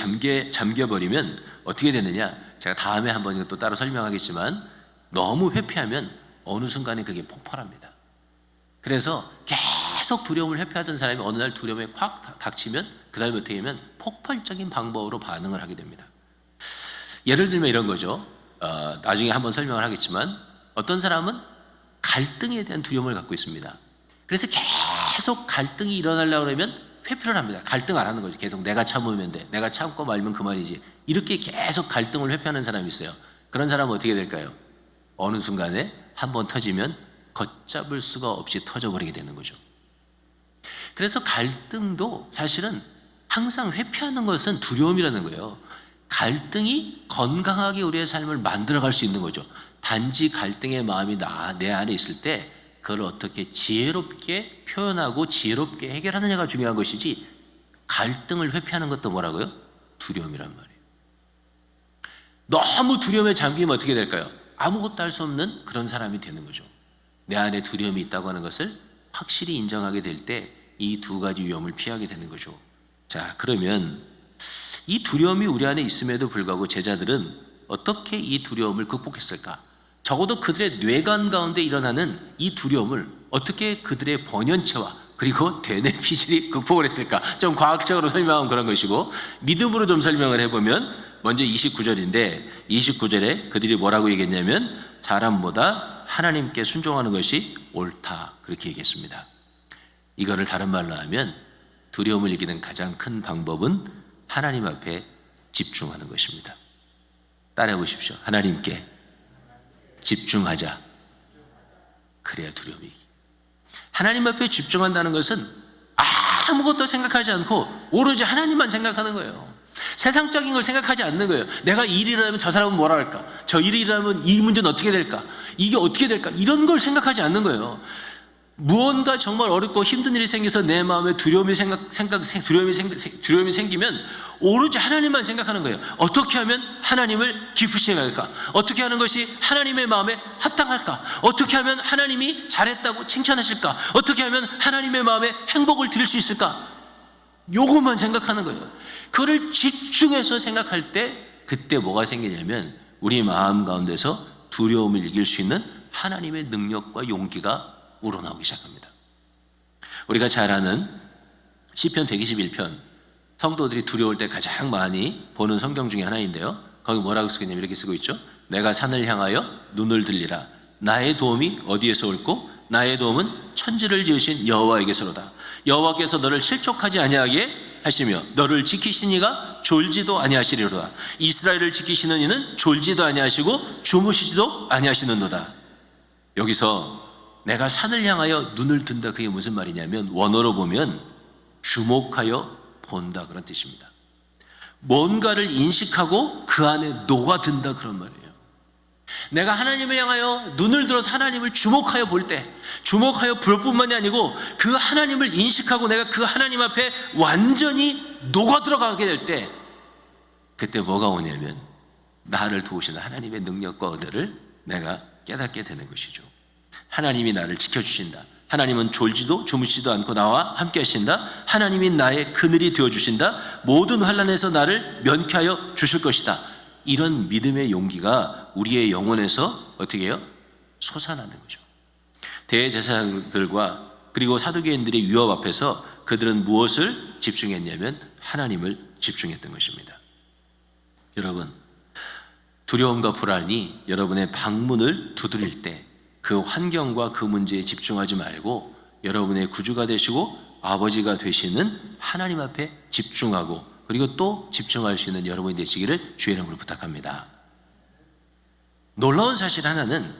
Speaker 1: 잠겨버리면 어떻게 되느냐? 제가 다음에 한번 또 따로 설명하겠지만 너무 회피하면 어느 순간에 그게 폭발합니다. 그래서 계속 두려움을 회피하던 사람이 어느 날 두려움에 확 닥치면 그 다음에 어떻게 하면 폭발적인 방법으로 반응을 하게 됩니다. 예를 들면 이런 거죠. 나중에 한번 설명을 하겠지만 어떤 사람은 갈등에 대한 두려움을 갖고 있습니다. 그래서 계속 갈등이 일어나려고 그러면 회피를 합니다. 갈등 안 하는 거죠. 계속 내가 참으면 돼. 내가 참고 말면 그만이지. 이렇게 계속 갈등을 회피하는 사람이 있어요. 그런 사람은 어떻게 될까요? 어느 순간에 한번 터지면 걷잡을 수가 없이 터져버리게 되는 거죠. 그래서 갈등도 사실은 항상 회피하는 것은 두려움이라는 거예요. 갈등이 건강하게 우리의 삶을 만들어갈 수 있는 거죠. 단지 갈등의 마음이 내 안에 있을 때 그걸 어떻게 지혜롭게 표현하고 지혜롭게 해결하느냐가 중요한 것이지, 갈등을 회피하는 것도 뭐라고요? 두려움이란 말이에요. 너무 두려움에 잠기면 어떻게 될까요? 아무것도 할 수 없는 그런 사람이 되는 거죠. 내 안에 두려움이 있다고 하는 것을 확실히 인정하게 될 때 이 두 가지 위험을 피하게 되는 거죠. 자, 그러면 이 두려움이 우리 안에 있음에도 불구하고 제자들은 어떻게 이 두려움을 극복했을까? 적어도 그들의 뇌관 가운데 일어나는 이 두려움을 어떻게 그들의 본연체와 그리고 되뇌피질이 극복을 했을까? 좀 과학적으로 설명하면 그런 것이고, 믿음으로 좀 설명을 해보면 먼저 29절인데 29절에 그들이 뭐라고 얘기했냐면 사람보다 하나님께 순종하는 것이 옳다, 그렇게 얘기했습니다. 이거를 다른 말로 하면 두려움을 이기는 가장 큰 방법은 하나님 앞에 집중하는 것입니다. 따라해 보십시오. 하나님께 집중하자. 그래야 두려움이 이기. 하나님 앞에 집중한다는 것은 아무것도 생각하지 않고 오로지 하나님만 생각하는 거예요. 세상적인 걸 생각하지 않는 거예요. 내가 이 일을 하면 저 사람은 뭐라 할까? 저 일을 일하면 이 문제는 어떻게 될까? 이게 어떻게 될까? 이런 걸 생각하지 않는 거예요. 무언가 정말 어렵고 힘든 일이 생겨서 내 마음에 두려움이 생기면 오로지 하나님만 생각하는 거예요. 어떻게 하면 하나님을 기쁘시게 할까? 어떻게 하는 것이 하나님의 마음에 합당할까? 어떻게 하면 하나님이 잘했다고 칭찬하실까? 어떻게 하면 하나님의 마음에 행복을 드릴 수 있을까? 요것만 생각하는 거예요. 그걸 집중해서 생각할 때 그때 뭐가 생기냐면 우리 마음 가운데서 두려움을 이길 수 있는 하나님의 능력과 용기가 우러나오기 시작합니다. 우리가 잘 아는 시편 121편, 성도들이 두려울 때 가장 많이 보는 성경 중에 하나인데요, 거기 뭐라고 쓰겠냐면 이렇게 쓰고 있죠. 내가 산을 향하여 눈을 들리라. 나의 도움이 어디에서 올고 나의 도움은 천지를 지으신 여호와에게서로다. 여호와께서 너를 실족하지 아니하게 하시며 너를 지키신 이가 졸지도 아니하시리로다. 이스라엘을 지키시는 이는 졸지도 아니하시고 주무시지도 아니하시는도다. 여기서 내가 산을 향하여 눈을 든다, 그게 무슨 말이냐면 원어로 보면 주목하여 본다, 그런 뜻입니다. 뭔가를 인식하고 그 안에 녹아든다, 그런 말이에요. 내가 하나님을 향하여 눈을 들어서 하나님을 주목하여 볼 때, 주목하여 볼 뿐만이 아니고 그 하나님을 인식하고 내가 그 하나님 앞에 완전히 녹아 들어가게 될 때, 그때 뭐가 오냐면 나를 도우시는 하나님의 능력과 은혜를 내가 깨닫게 되는 것이죠. 하나님이 나를 지켜주신다. 하나님은 졸지도 주무시지도 않고 나와 함께 하신다. 하나님이 나의 그늘이 되어주신다. 모든 환난에서 나를 면케하여 주실 것이다. 이런 믿음의 용기가 우리의 영혼에서 어떻게 해요? 솟아나는 거죠. 대제사장들과 그리고 사두개인들의 위협 앞에서 그들은 무엇을 집중했냐면 하나님을 집중했던 것입니다. 여러분, 두려움과 불안이 여러분의 방문을 두드릴 때 그 환경과 그 문제에 집중하지 말고 여러분의 구주가 되시고 아버지가 되시는 하나님 앞에 집중하고 그리고 또 집중할 수 있는 여러분이 되시기를 주의 이름으로 부탁합니다. 놀라운 사실 하나는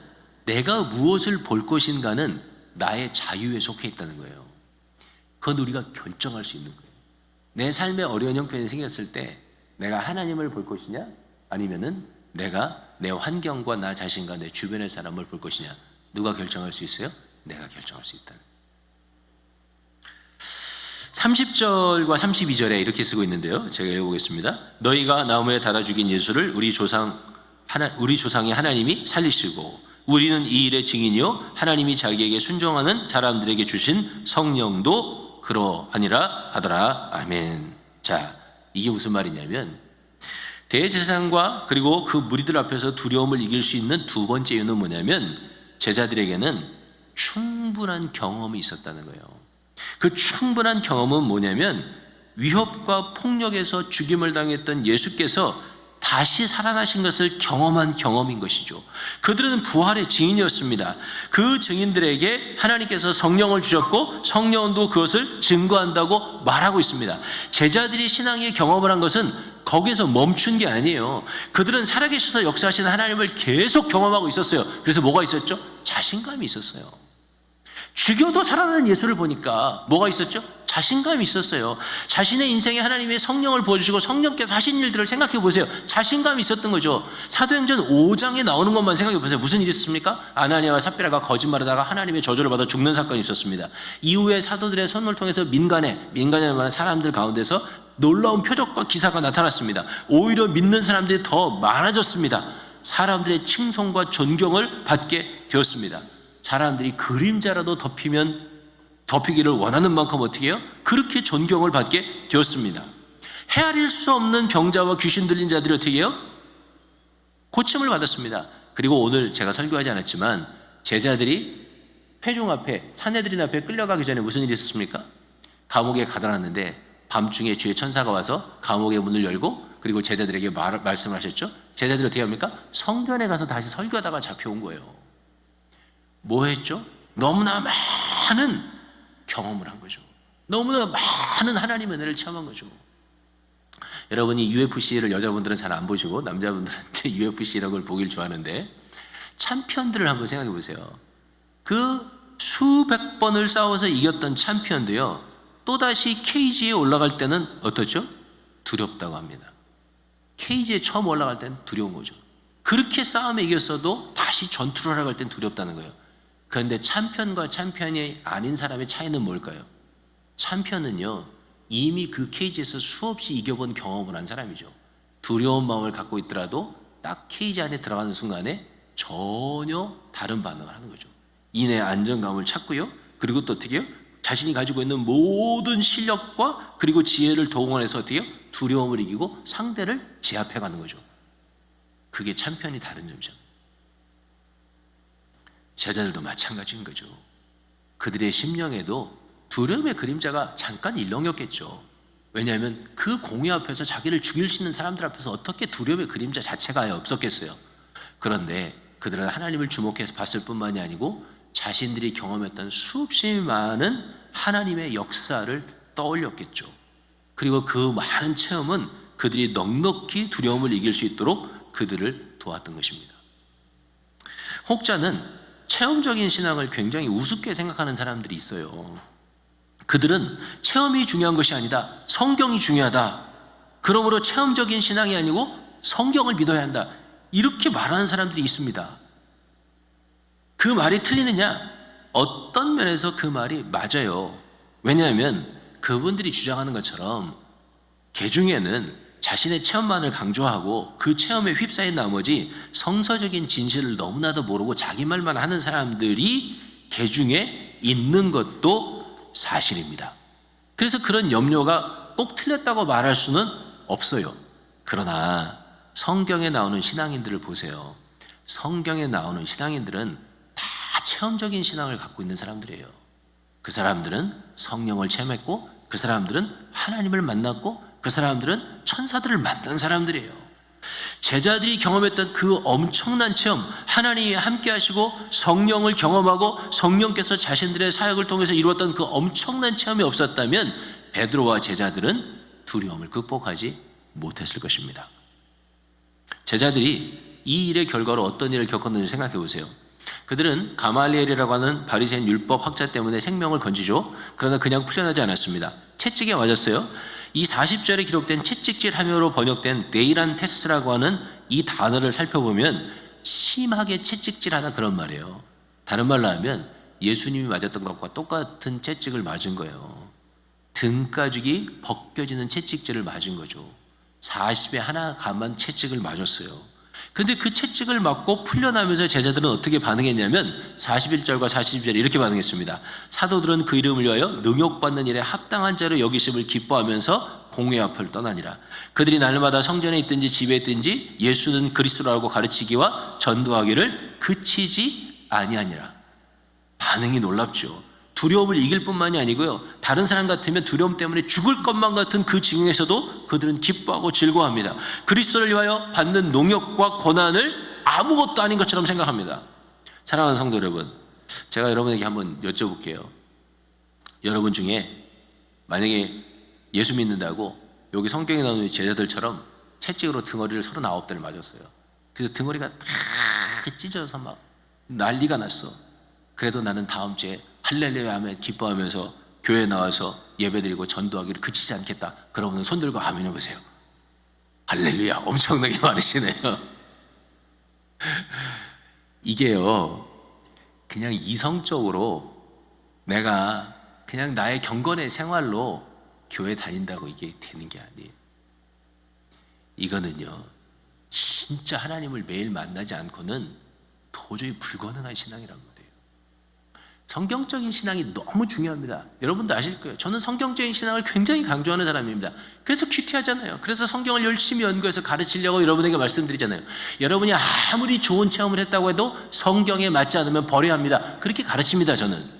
Speaker 1: 내가 무엇을 볼 것인가는 나의 자유에 속해 있다는 거예요. 그건 우리가 결정할 수 있는 거예요. 내 삶에 어려운 형편이 생겼을 때 내가 하나님을 볼 것이냐 아니면은 내가 내 환경과 나 자신과 내 주변의 사람을 볼 것이냐, 누가 결정할 수 있어요? 내가 결정할 수 있다는. 30절과 32절에 이렇게 쓰고 있는데요. 제가 읽어보겠습니다. 너희가 나무에 달아 죽인 예수를 우리 조상의 하나님이 살리시고 우리는 이 일의 증인이요 하나님이 자기에게 순종하는 사람들에게 주신 성령도 그러하니라 하더라. 아멘. 자, 이게 무슨 말이냐면 대제사장과 그리고 그 무리들 앞에서 두려움을 이길 수 있는 두 번째 이유는 뭐냐면 제자들에게는 충분한 경험이 있었다는 거예요. 그 충분한 경험은 뭐냐면 위협과 폭력에서 죽임을 당했던 예수께서 다시 살아나신 것을 경험한 경험인 것이죠. 그들은 부활의 증인이었습니다. 그 증인들에게 하나님께서 성령을 주셨고 성령도 그것을 증거한다고 말하고 있습니다. 제자들이 신앙의 경험을 한 것은 거기에서 멈춘 게 아니에요. 그들은 살아계셔서 역사하시는 하나님을 계속 경험하고 있었어요. 그래서 뭐가 있었죠? 자신감이 있었어요. 죽여도 살아나는 예수를 보니까 뭐가 있었죠? 자신감이 있었어요. 자신의 인생에 하나님의 성령을 보여주시고 성령께서 하신 일들을 생각해 보세요. 자신감이 있었던 거죠. 사도행전 5장에 나오는 것만 생각해 보세요. 무슨 일이 있었습니까? 아나니아와 삽비라가 거짓말하다가 하나님의 저주를 받아 죽는 사건이 있었습니다. 이후에 사도들의 손을 통해서 민간에 많은 사람들 가운데서 놀라운 표적과 기사가 나타났습니다. 오히려 믿는 사람들이 더 많아졌습니다. 사람들의 칭송과 존경을 받게 되었습니다. 사람들이 그림자라도 덮이기를 원하는 만큼 어떻게 해요? 그렇게 존경을 받게 되었습니다. 헤아릴 수 없는 병자와 귀신 들린 자들이 어떻게 해요? 고침을 받았습니다. 그리고 오늘 제가 설교하지 않았지만 제자들이 회중 앞에 사내들인 앞에 끌려가기 전에 무슨 일이 있었습니까? 감옥에 가둬놨는데 밤중에 주의 천사가 와서 감옥의 문을 열고 그리고 제자들에게 말씀을 하셨죠. 제자들이 어떻게 합니까? 성전에 가서 다시 설교하다가 잡혀온 거예요. 뭐 했죠? 너무나 많은 경험을 한 거죠. 너무나 많은 하나님의 은혜를 체험한 거죠. 여러분이 UFC를 여자분들은 잘 안 보시고 남자분들은 UFC라는 걸 보길 좋아하는데 챔피언들을 한번 생각해 보세요. 그 수백 번을 싸워서 이겼던 챔피언도요, 또다시 케이지에 올라갈 때는 어떻죠? 두렵다고 합니다. 케이지에 처음 올라갈 때는 두려운 거죠. 그렇게 싸움에 이겼어도 다시 전투를 하러 갈 때는 두렵다는 거예요. 그런데 챔피언과 챔피언이 아닌 사람의 차이는 뭘까요? 챔피언은요, 이미 그 케이지에서 수없이 이겨본 경험을 한 사람이죠. 두려운 마음을 갖고 있더라도 딱 케이지 안에 들어가는 순간에 전혀 다른 반응을 하는 거죠. 인의 안정감을 찾고요. 그리고 또 어떻게 해요? 자신이 가지고 있는 모든 실력과 그리고 지혜를 동원해서 어떻게 해요? 두려움을 이기고 상대를 제압해가는 거죠. 그게 챔피언이 다른 점이죠. 제자들도 마찬가지인 거죠. 그들의 심령에도 두려움의 그림자가 잠깐 일렁였겠죠. 왜냐하면 그 공의 앞에서 자기를 죽일 수 있는 사람들 앞에서 어떻게 두려움의 그림자 자체가 아예 없었겠어요. 그런데 그들은 하나님을 주목해서 봤을 뿐만이 아니고 자신들이 경험했던 수없이 많은 하나님의 역사를 떠올렸겠죠. 그리고 그 많은 체험은 그들이 넉넉히 두려움을 이길 수 있도록 그들을 도왔던 것입니다. 혹자는 체험적인 신앙을 굉장히 우습게 생각하는 사람들이 있어요. 그들은 체험이 중요한 것이 아니다, 성경이 중요하다, 그러므로 체험적인 신앙이 아니고 성경을 믿어야 한다, 이렇게 말하는 사람들이 있습니다. 그 말이 틀리느냐? 어떤 면에서 그 말이 맞아요. 왜냐하면 그분들이 주장하는 것처럼 개중에는 자신의 체험만을 강조하고 그 체험에 휩싸인 나머지 성서적인 진실을 너무나도 모르고 자기 말만 하는 사람들이 개중에 있는 것도 사실입니다. 그래서 그런 염려가 꼭 틀렸다고 말할 수는 없어요. 그러나 성경에 나오는 신앙인들을 보세요. 성경에 나오는 신앙인들은 다 체험적인 신앙을 갖고 있는 사람들이에요. 그 사람들은 성령을 체험했고, 그 사람들은 하나님을 만났고, 그 사람들은 천사들을 만난 사람들이에요. 제자들이 경험했던 그 엄청난 체험, 하나님이 함께 하시고 성령을 경험하고 성령께서 자신들의 사역을 통해서 이루었던 그 엄청난 체험이 없었다면 베드로와 제자들은 두려움을 극복하지 못했을 것입니다. 제자들이 이 일의 결과로 어떤 일을 겪었는지 생각해 보세요. 그들은 가말리엘이라고 하는 바리새인 율법 학자 때문에 생명을 건지죠. 그러나 그냥 풀려나지 않았습니다. 채찍에 맞았어요. 이 40절에 기록된 채찍질 하며로 번역된 네이란 테스라고 하는 이 단어를 살펴보면 심하게 채찍질하다 그런 말이에요. 다른 말로 하면 예수님이 맞았던 것과 똑같은 채찍을 맞은 거예요. 등가죽이 벗겨지는 채찍질을 맞은 거죠. 40에 하나 감한 채찍을 맞았어요. 근데 그 채찍을 맞고 풀려나면서 제자들은 어떻게 반응했냐면 41절과 42절에 이렇게 반응했습니다. 사도들은 그 이름을 위하여 능욕받는 일에 합당한 자로 여기심을 기뻐하면서 공회 앞을 떠나니라. 그들이 날마다 성전에 있든지 집에 있든지 예수는 그리스도라고 가르치기와 전도하기를 그치지 아니하니라. 반응이 놀랍죠. 두려움을 이길 뿐만이 아니고요, 다른 사람 같으면 두려움 때문에 죽을 것만 같은 그 징후에서도 그들은 기뻐하고 즐거워합니다. 그리스도를 위하여 받는 농역과 고난을 아무것도 아닌 것처럼 생각합니다. 사랑하는 성도 여러분, 제가 여러분에게 한번 여쭤볼게요. 여러분 중에 만약에 예수 믿는다고 여기 성경에 나오는 제자들처럼 채찍으로 등어리를 39대를 맞았어요. 그래서 등어리가 다 찢어져서 막 난리가 났어. 그래도 나는 다음 주에 할렐루야 하며 기뻐하면서 교회에 나와서 예배드리고 전도하기를 그치지 않겠다. 그러면 손 들고 아멘 해보세요. 할렐루야, 엄청나게 많으시네요. 이게요, 그냥 이성적으로 내가 그냥 나의 경건의 생활로 교회 다닌다고 이게 되는 게 아니에요. 이거는요, 진짜 하나님을 매일 만나지 않고는 도저히 불가능한 신앙이란 말이에요. 성경적인 신앙이 너무 중요합니다. 여러분도 아실 거예요. 저는 성경적인 신앙을 굉장히 강조하는 사람입니다. 그래서 큐티하잖아요. 그래서 성경을 열심히 연구해서 가르치려고 여러분에게 말씀드리잖아요. 여러분이 아무리 좋은 체험을 했다고 해도 성경에 맞지 않으면 버려야 합니다. 그렇게 가르칩니다, 저는.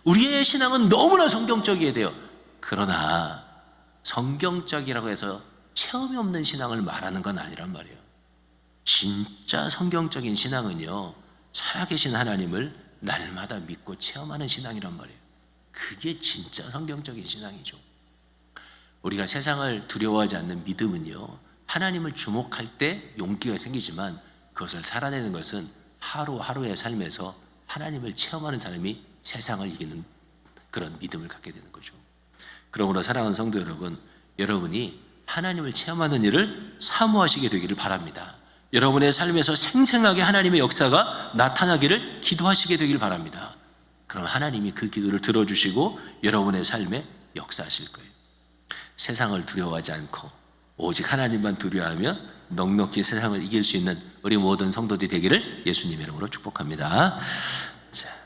Speaker 1: 우리의 신앙은 너무나 성경적이어야 돼요. 그러나 성경적이라고 해서 체험이 없는 신앙을 말하는 건 아니란 말이에요. 진짜 성경적인 신앙은요, 살아계신 하나님을 날마다 믿고 체험하는 신앙이란 말이에요. 그게 진짜 성경적인 신앙이죠. 우리가 세상을 두려워하지 않는 믿음은요, 하나님을 주목할 때 용기가 생기지만 그것을 살아내는 것은 하루하루의 삶에서 하나님을 체험하는 사람이 세상을 이기는 그런 믿음을 갖게 되는 거죠. 그러므로 사랑하는 성도 여러분, 여러분이 하나님을 체험하는 일을 사모하시게 되기를 바랍니다. 여러분의 삶에서 생생하게 하나님의 역사가 나타나기를 기도하시게 되길 바랍니다. 그럼 하나님이 그 기도를 들어주시고 여러분의 삶에 역사하실 거예요. 세상을 두려워하지 않고 오직 하나님만 두려워하며 넉넉히 세상을 이길 수 있는 우리 모든 성도들이 되기를 예수님의 이름으로 축복합니다.